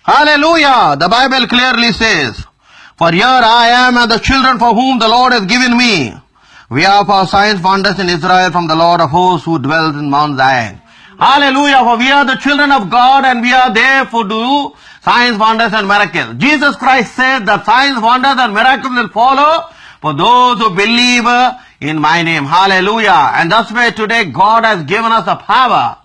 Hallelujah. The Bible clearly says, "For here I am and the children for whom the Lord has given me. We are for signs, wonders in Israel from the Lord of hosts who dwells in Mount Zion." Hallelujah. For we are the children of God and we are there to do signs, wonders and miracles. Jesus Christ said that signs, wonders and miracles will follow for those who believe in my name. Hallelujah. And that's why today God has given us the power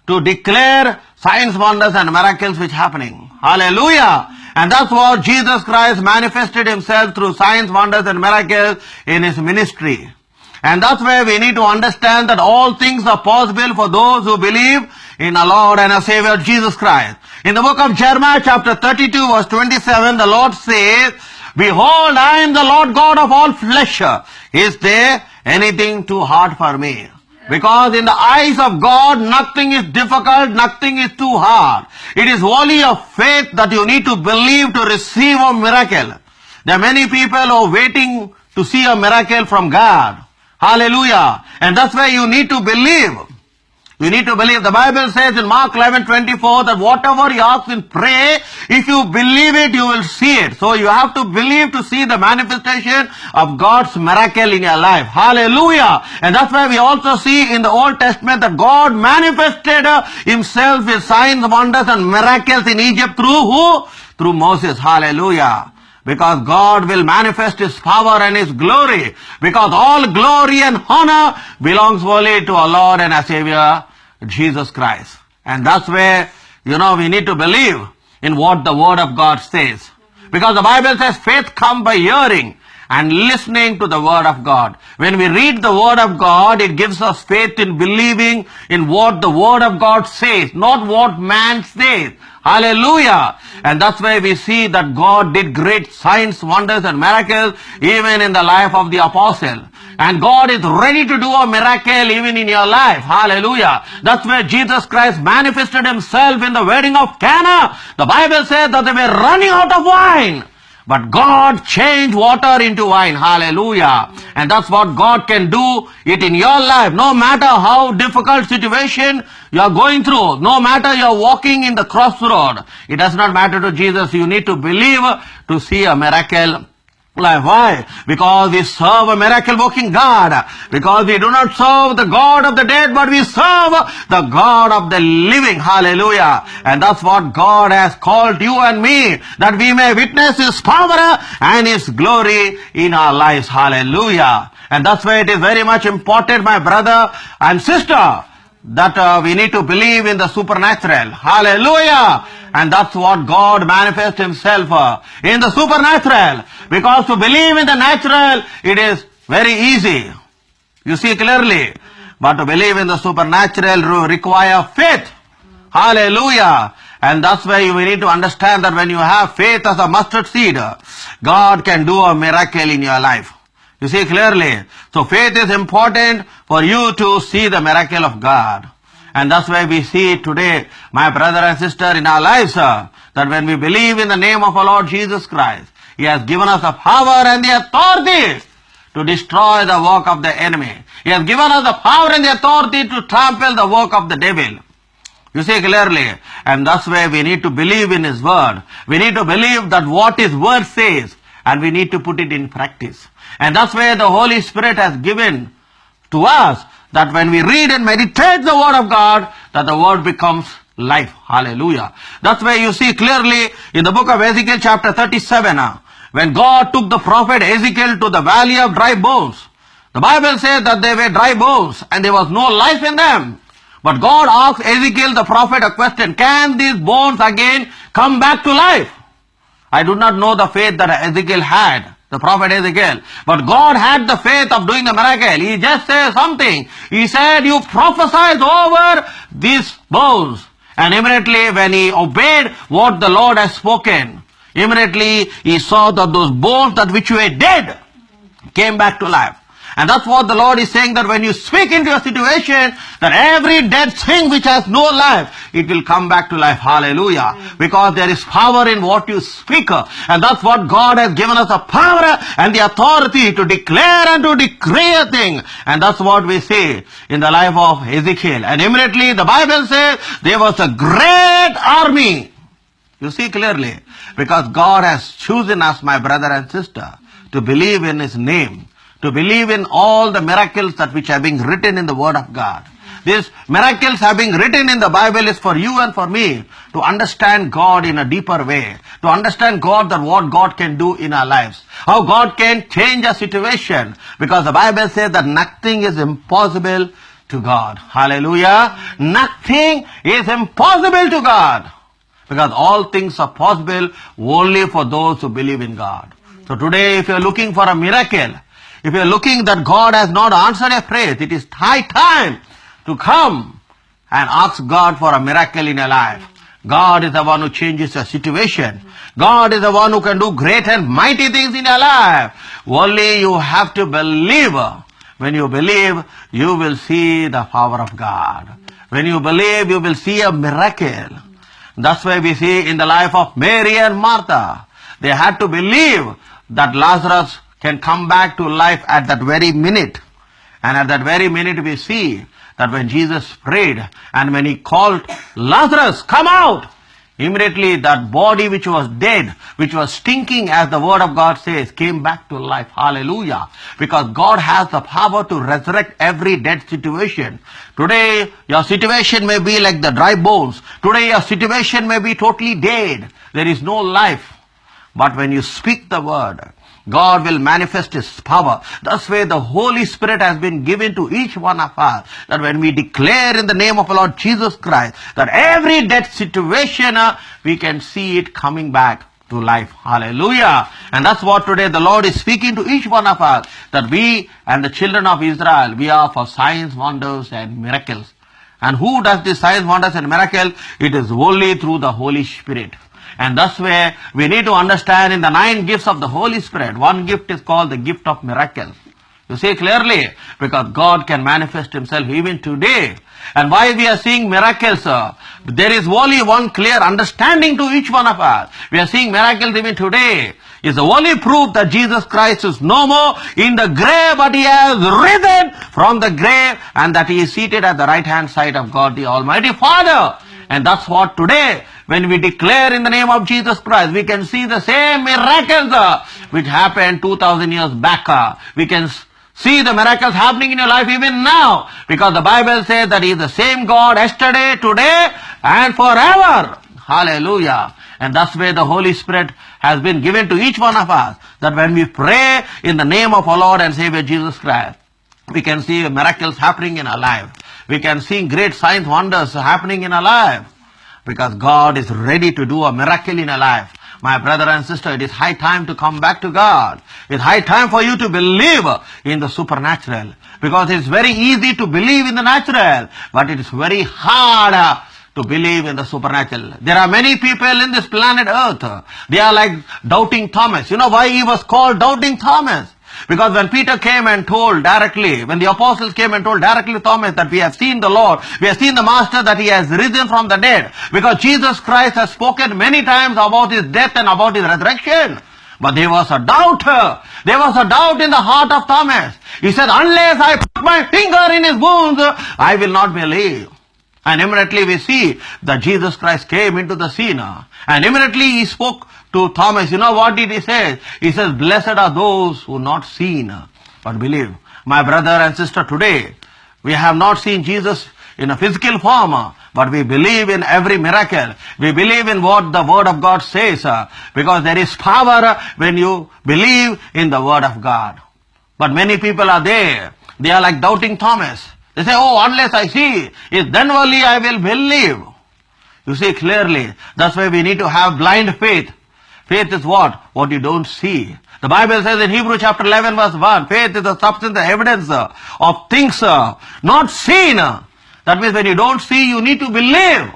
to declare signs, wonders and miracles which are happening. Hallelujah. And that's what Jesus Christ manifested himself through signs, wonders and miracles in his ministry. And that's why we need to understand that all things are possible for those who believe in our Lord and our Savior Jesus Christ. In the book of Jeremiah chapter 32 verse 27, the Lord says, "Behold, I am the Lord God of all flesh. Is there anything too hard for me?" Because in the eyes of God, nothing is difficult, nothing is too hard. It is only a faith that you need to believe to receive a miracle. There are many people who are waiting to see a miracle from God. Hallelujah. And that's why you need to believe. You need to believe. The Bible says in Mark 11:24 that whatever you ask in prayer, if you believe it, you will see it. So you have to believe to see the manifestation of God's miracle in your life. Hallelujah. And that's why we also see in the Old Testament that God manifested himself with signs, wonders and miracles in Egypt through who? Through Moses. Hallelujah. Because God will manifest his power and his glory. Because all glory and honor belongs only to our Lord and our Savior, Jesus Christ. And that's where, we need to believe in what the Word of God says. Because the Bible says faith comes by hearing and listening to the Word of God. When we read the Word of God, it gives us faith in believing in what the Word of God says, not what man says. Hallelujah. And that's why we see that God did great signs, wonders and miracles even in the life of the apostle. And God is ready to do a miracle even in your life. Hallelujah. That's where Jesus Christ manifested himself in the wedding of Cana. The Bible says that they were running out of wine. But God changed water into wine. Hallelujah. And that's what God can do it in your life. No matter how difficult situation you are going through, no matter you are walking in the crossroad, it does not matter to Jesus. You need to believe to see a miracle. Why? Because we serve a miracle working God. Because we do not serve the God of the dead, but we serve the God of the living. Hallelujah. And that's what God has called you and me, that we may witness his power and his glory in our lives. Hallelujah. And that's why it is very much important, my brother and sister, that we need to believe in the supernatural. Hallelujah. And that's what God manifests himself in the supernatural. Because to believe in the natural, it is very easy. You see clearly. But to believe in the supernatural require faith. Hallelujah. And that's why we need to understand that when you have faith as a mustard seed, God can do a miracle in your life. You see clearly. So faith is important for you to see the miracle of God. And that's why we see today, my brother and sister, in our lives, that when we believe in the name of our Lord Jesus Christ, he has given us the power and the authority to destroy the work of the enemy. He has given us the power and the authority to trample the work of the devil. You see clearly. And that's why we need to believe in his word. We need to believe that what his word says, and we need to put it in practice. And that's where the Holy Spirit has given to us, that when we read and meditate the word of God, that the word becomes life. Hallelujah. That's why you see clearly in the book of Ezekiel chapter 37, when God took the prophet Ezekiel to the valley of dry bones, the Bible says that they were dry bones and there was no life in them. But God asked Ezekiel the prophet a question: can these bones again come back to life? I do not know the faith that Ezekiel had, the prophet Ezekiel. But God had the faith of doing the miracle. He just said something. He said, you prophesied over these bones. And immediately when he obeyed what the Lord has spoken, immediately he saw that those bones that which were dead came back to life. And that's what the Lord is saying, that when you speak into a situation, that every dead thing which has no life, it will come back to life. Hallelujah. Because there is power in what you speak. And that's what God has given us, the power and the authority to declare and to decree a thing. And that's what we see in the life of Ezekiel. And immediately the Bible says there was a great army. You see clearly, because God has chosen us, my brother and sister, to believe in His name, to believe in all the miracles that which have been written in the Word of God. These miracles have been written in the Bible is for you and for me to understand God in a deeper way, to understand God, that what God can do in our lives, how God can change a situation, because the Bible says that nothing is impossible to God. Hallelujah. Nothing is impossible to God, because all things are possible only for those who believe in God. So today, if you are looking for a miracle, if you are looking that God has not answered your prayer, it is high time to come and ask God for a miracle in your life. God is the one who changes your situation. God is the one who can do great and mighty things in your life. Only you have to believe. When you believe, you will see the power of God. When you believe, you will see a miracle. That's why we see in the life of Mary and Martha, they had to believe that Lazarus can come back to life at that very minute. And at that very minute we see that when Jesus prayed and when He called, Lazarus, come out! Immediately that body which was dead, which was stinking, as the Word of God says, came back to life. Hallelujah. Because God has the power to resurrect every dead situation. Today your situation may be like the dry bones. Today your situation may be totally dead. There is no life. But when you speak the Word, God will manifest His power. That's why the Holy Spirit has been given to each one of us. That when we declare in the name of the Lord Jesus Christ, that every dead situation, we can see it coming back to life. Hallelujah. And that's what today the Lord is speaking to each one of us. That we and the children of Israel, we are for signs, wonders and miracles. And who does these signs, wonders and miracles? It is only through the Holy Spirit. And that's where we need to understand in the 9 gifts of the Holy Spirit, one gift is called the gift of miracles. You see clearly, because God can manifest Himself even today. And why we are seeing miracles? There is only one clear understanding to each one of us. We are seeing miracles even today. It's the only proof that Jesus Christ is no more in the grave, but He has risen from the grave, and that He is seated at the right hand side of God the Almighty Father. And that's what today, when we declare in the name of Jesus Christ, we can see the same miracles which happened 2000 years back. We can see the miracles happening in your life even now, because the Bible says that He is the same God yesterday, today and forever. Hallelujah. And that's where the Holy Spirit has been given to each one of us, that when we pray in the name of our Lord and Savior Jesus Christ, we can see miracles happening in our life. We can see great signs, wonders happening in our life, because God is ready to do a miracle in our life. My brother and sister, it is high time to come back to God. It's high time for you to believe in the supernatural, because it's very easy to believe in the natural, but it is very hard to believe in the supernatural. There are many people in this planet Earth. They are like Doubting Thomas. You know why he was called Doubting Thomas? Because when Peter came and told directly, when the apostles came and told directly to Thomas that we have seen the Lord, we have seen the Master, that He has risen from the dead. Because Jesus Christ has spoken many times about His death and about His resurrection. But there was a doubt. There was a doubt in the heart of Thomas. He said, unless I put my finger in His wounds, I will not believe. And immediately we see that Jesus Christ came into the scene. And immediately He spoke to Thomas. You know what did He say? He says, blessed are those who not seen but believe. My brother and sister, today we have not seen Jesus in a physical form, but we believe in every miracle. We believe in what the Word of God says, because there is power when you believe in the Word of God. But many people are there. They are like Doubting Thomas. They say, oh, unless I see it, then only I will believe. You see clearly. That's why we need to have blind faith. Faith is what? What you don't see. The Bible says in Hebrews chapter 11 verse 1, faith is the substance, the evidence of things not seen. That means when you don't see, you need to believe.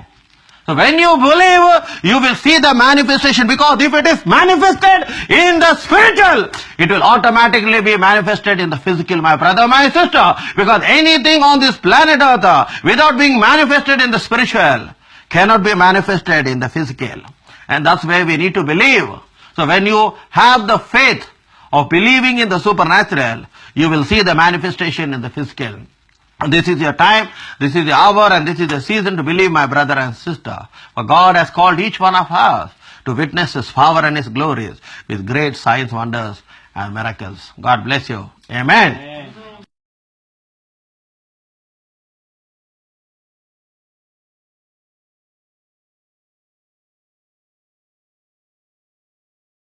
So when you believe, you will see the manifestation, because if it is manifested in the spiritual, it will automatically be manifested in the physical, my brother, my sister. Because anything on this planet Earth without being manifested in the spiritual cannot be manifested in the physical. And that's where we need to believe. So when you have the faith of believing in the supernatural, you will see the manifestation in the physical. And this is your time, this is the hour, and this is the season to believe, my brother and sister. For God has called each one of us to witness His power and His glories with great signs, wonders, and miracles. God bless you. Amen.